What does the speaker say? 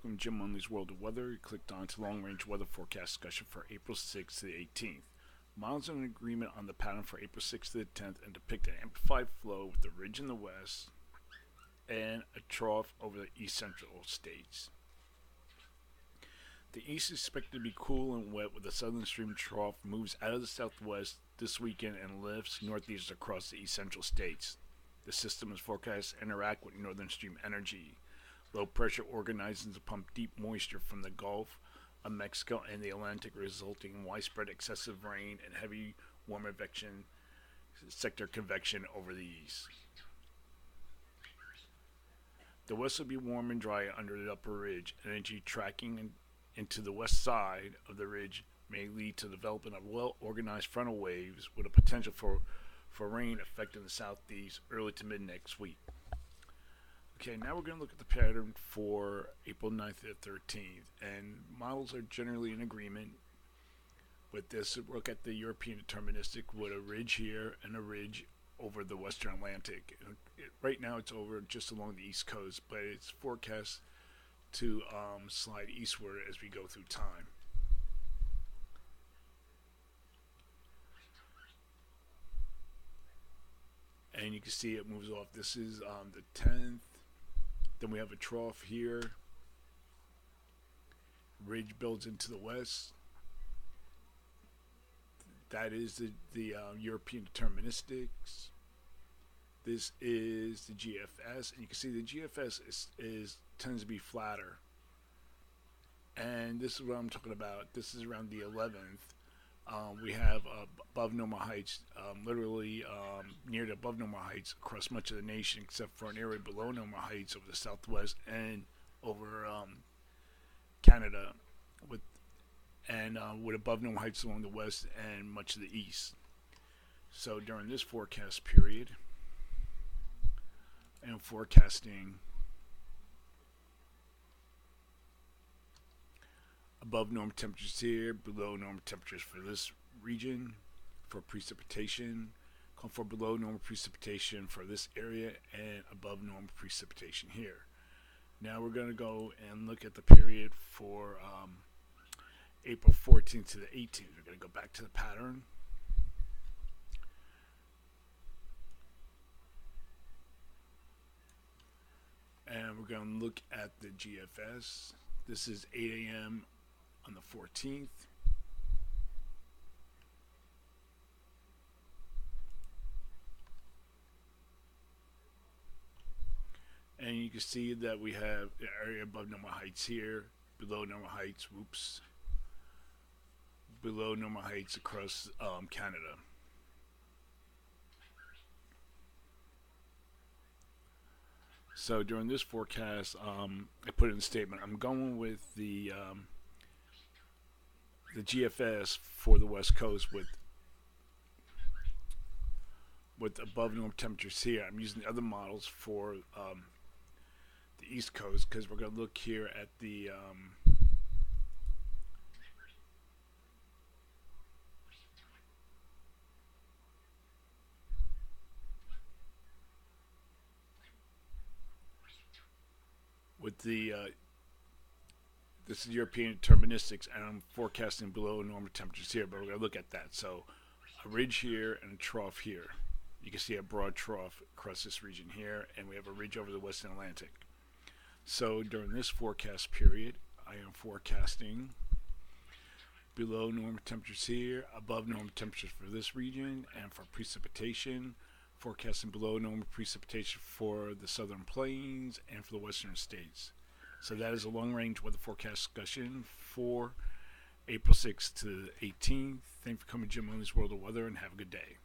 welcome to Jim Munley's World of Weather. You clicked on to long range weather forecast discussion for April 6th to the 18th. Models are in agreement on the pattern for April 6th to the 10th and depict an amplified flow with a ridge in the west and a trough over the east central states. The east is expected to be cool and wet with the southern stream trough moves out of the southwest this weekend and lifts northeast across the east central states. The system is forecast to interact with northern stream energy. Low pressure organizes to pump deep moisture from the Gulf of Mexico and the Atlantic, resulting in widespread excessive rain and heavy warm advection sector convection over the east. The west will be warm and dry under the upper ridge. Energy tracking into the west side of the ridge may lead to the development of well-organized frontal waves with a potential for rain affecting the southeast early to mid next week. Okay, now we're going to look at the pattern for April 9th to the 13th, and models are generally in agreement with this. Look at the European deterministic with a ridge here and a ridge over the western Atlantic. Right now it's over just along the east coast, but it's forecast to slide eastward as we go through time. And you can see it moves off. This is the 10th. Then we have a trough here. Ridge builds into the west. That is the European deterministics. This is the GFS, and you can see the GFS tends to be flatter. And this is what I'm talking about. This is around the 11th. We have above normal heights, literally near the above normal heights across much of the nation, except for an area below normal heights over the southwest and over Canada, with above normal heights along the west and much of the east. So during this forecast period, I am forecasting above normal temperatures here, below normal temperatures for this region for precipitation, call for below normal precipitation for this area, and above normal precipitation here. Now we're going to go and look at the period for April 14th to the 18th. We're going to go back to the pattern. And we're going to look at the GFS. This is 8 a.m. on the 14th. And you can see that we have an area above normal heights here, below normal heights, below normal heights across Canada. So during this forecast, I put in a statement. I'm going with the GFS for the West Coast with above normal temperatures here. I'm using the other models for the East Coast because we're going to look here at the this is European deterministics, and I'm forecasting below normal temperatures here, but we're going to look at that. So a ridge here and a trough here. You can see a broad trough across this region here, and we have a ridge over the western Atlantic. So during this forecast period, I am forecasting below normal temperatures here, above normal temperatures for this region, and for precipitation, forecasting below normal precipitation for the southern plains and for the western states. So that is a long-range weather forecast discussion for April 6th to the 18th. Thanks for coming to Jim Munley's World of Weather, and have a good day.